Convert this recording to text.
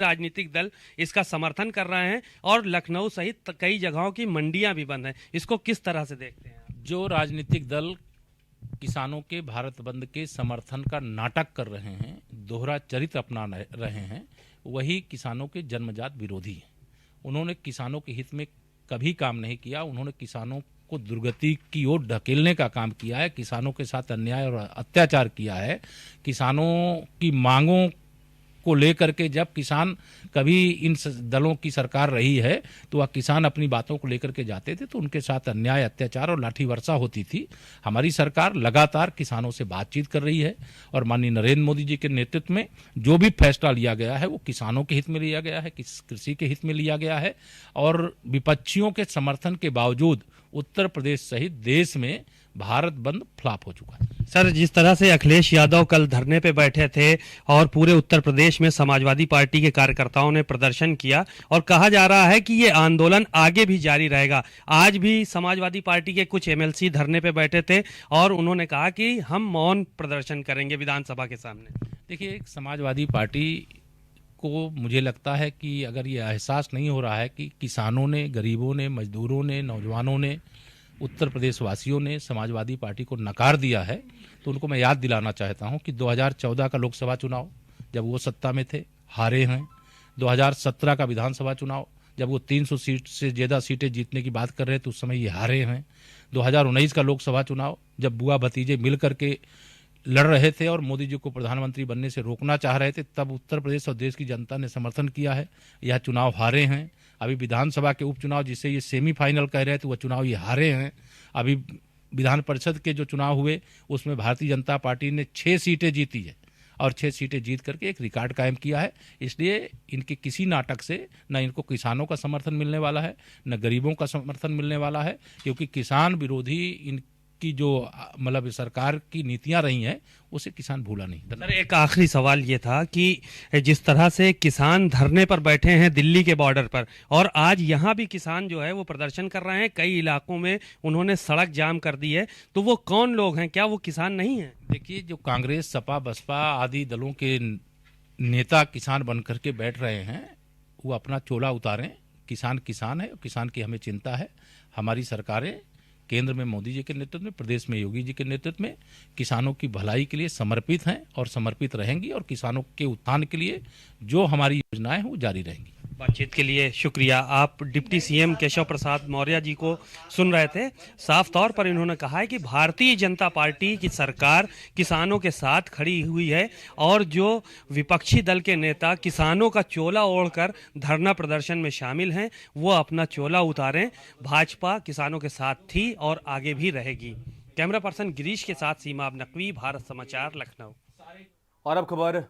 राजनीतिक दल इसका समर्थन कर रहे हैं और लखनऊ सहित कई जगहों की मंडियां भी बंद हैं। इसको किस तरह से देखते हैं आप? जो राजनीतिक दल किसानों के भारत बंद के समर्थन का नाटक कर रहे हैं, दोहरा चरित्र अपना रहे हैं, वही किसानों के जन्मजात विरोधी हैं। उन्होंने किसानों के हित में कभी काम नहीं किया। उन्होंने किसानों को दुर्गति की ओर ढकेलने का काम किया है, किसानों के साथ अन्याय और अत्याचार किया है। किसानों की मांगों को लेकर के जब किसान कभी इन दलों की सरकार रही है तो वह किसान अपनी बातों को लेकर के जाते थे तो उनके साथ अन्याय, अत्याचार और लाठी वर्षा होती थी। हमारी सरकार लगातार किसानों से बातचीत कर रही है और माननीय नरेंद्र मोदी जी के नेतृत्व में जो भी फैसला लिया गया है वो किसानों के हित में लिया गया है, कृषि के हित में लिया गया है। और विपक्षियों के समर्थन के बावजूद उत्तर प्रदेश सहित देश में भारत बंद फ्लॉप हो चुका है। सर, जिस तरह से अखिलेश यादव कल धरने पे बैठे थे और पूरे उत्तर प्रदेश में समाजवादी पार्टी के कार्यकर्ताओं ने प्रदर्शन किया और कहा जा रहा है कि ये आंदोलन आगे भी जारी रहेगा। आज भी समाजवादी पार्टी के कुछ एमएलसी धरने पे बैठे थे और उन्होंने कहा कि हम मौन प्रदर्शन करेंगे विधानसभा के सामने। देखिए, एक समाजवादी पार्टी को मुझे लगता है कि अगर ये एहसास नहीं हो रहा है कि किसानों ने, गरीबों ने, मजदूरों ने, नौजवानों ने, उत्तर प्रदेश वासियों ने समाजवादी पार्टी को नकार दिया है, तो उनको मैं याद दिलाना चाहता हूं कि 2014 का लोकसभा चुनाव जब वो सत्ता में थे, हारे हैं। 2017 का विधानसभा चुनाव जब वो 300 सीट से ज़्यादा सीटें जीतने की बात कर रहे थे, उस समय ये हारे हैं। 2019 का लोकसभा चुनाव जब बुआ भतीजे मिल करके लड़ रहे थे और मोदी जी को प्रधानमंत्री बनने से रोकना चाह रहे थे, तब उत्तर प्रदेश और देश की जनता ने समर्थन किया है। यह चुनाव हारे हैं। अभी विधानसभा के उपचुनाव जिसे ये सेमीफाइनल कह रहे थे, वह चुनाव ये हारे हैं। अभी विधान परिषद के जो चुनाव हुए उसमें भारतीय जनता पार्टी ने 6 सीटें जीती है और 6 सीटें जीत करके एक रिकॉर्ड कायम किया है। इसलिए इनके किसी नाटक से न इनको किसानों का समर्थन मिलने वाला है, न गरीबों का समर्थन मिलने वाला है, क्योंकि किसान विरोधी इनकी जो मतलब सरकार की नीतियां रही हैं उसे किसान भूला नहीं। सर, एक आखिरी सवाल ये था कि जिस तरह से किसान धरने पर बैठे हैं दिल्ली के बॉर्डर पर और आज यहाँ भी किसान जो है वो प्रदर्शन कर रहे हैं, कई इलाकों में उन्होंने सड़क जाम कर दी है, तो वो कौन लोग हैं? क्या वो किसान नहीं हैं? देखिए, जो कांग्रेस, सपा, बसपा आदि दलों के नेता किसान बन करके बैठ रहे हैं वो अपना चोला उतारें। किसान किसान है, किसान की हमें चिंता है। हमारी सरकारें केंद्र में मोदी जी के नेतृत्व में, प्रदेश में योगी जी के नेतृत्व में किसानों की भलाई के लिए समर्पित हैं और समर्पित रहेंगी और किसानों के उत्थान के लिए जो हमारी योजनाएं हैं वो जारी रहेंगी। बातचीत के लिए शुक्रिया। आप डिप्टी सीएम केशव प्रसाद मौर्य जी को सुन रहे थे। साफ तौर पर इन्होंने कहा है कि भारतीय जनता पार्टी की सरकार किसानों के साथ खड़ी हुई है और जो विपक्षी दल के नेता किसानों का चोला ओढ़कर धरना प्रदर्शन में शामिल हैं वो अपना चोला उतारें। भाजपा किसानों के साथ थी और आगे भी रहेगी। कैमरा पर्सन गिरीश के साथ सीमा नकवी, भारत समाचार, लखनऊ। और अब खबर